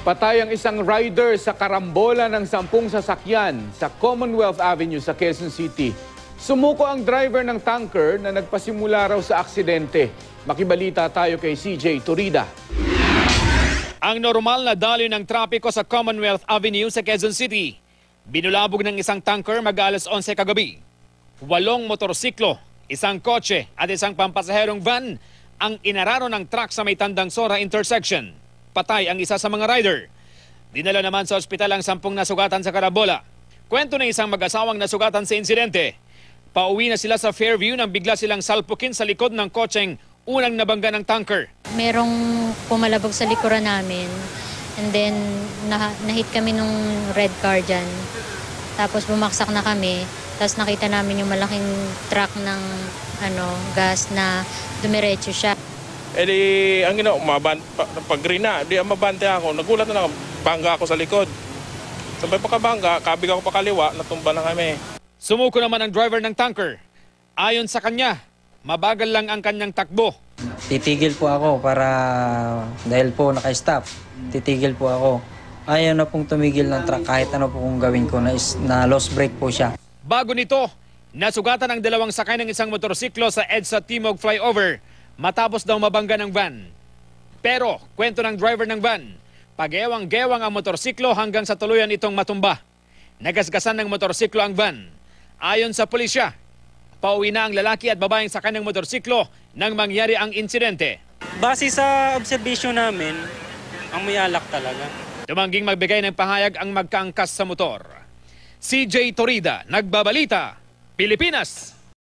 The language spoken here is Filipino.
Patay ang isang rider sa karambola ng 10 sasakyan sa Commonwealth Avenue sa Quezon City. Sumuko ang driver ng tanker na nagpasimula raw sa aksidente. Makibalita tayo kay CJ Turida. Ang normal na daloy ng trapiko sa Commonwealth Avenue sa Quezon City. Binulabog ng isang tanker mag-alas 11 kagabi. 8 motorsiklo, isang kotse at isang pampasaherong van ang inararo ng truck sa may Tandang Sora intersection. Patay ang isa sa mga rider. Dinala naman sa ospital ang 10 nasugatan sa karambola. Kwento ng isang mag-asawang nasugatan sa insidente. Pauwi na sila sa Fairview nang bigla silang salpukin sa likod ng kotseng unang nabangga ng tanker. Merong pumalabog sa likuran namin and then nahit kami nung red car dyan. Tapos bumaksak na kami. Tapos nakita namin yung malaking truck ng gas na dumiretso siya. Eh di, ang ginawa, pag green na, di mabante ako. Nagulat na lang, bangga ako sa likod. Sabay pagkabangga, kabig ako pa kaliwa, natumba na kami. Sumuko naman ang driver ng tanker. Ayon sa kanya, mabagal lang ang kanyang takbo. Titigil po ako dahil po naka-stop. Titigil po ako. Ayaw na pong tumigil ng truck kahit ano po kung gawin ko na lost brake po siya. Bago nito, nasugatan ang 2 sakay ng isang motorsiklo sa EDSA Timog flyover matapos daw mabangga ng van. Pero, kwento ng driver ng van, pagewang-gewang ang motorsiklo hanggang sa tuluyan itong matumba. Nagasgasan ng motorsiklo ang van. Ayon sa pulisya, pauwi na ang lalaki at babaeng sakay ng motorsiklo nang mangyari ang insidente. Base sa observation namin, ang may alak talaga. Tumangging magbigay ng pahayag ang magkaangkas sa motor. CJ Torida, Nagbabalita, Pilipinas.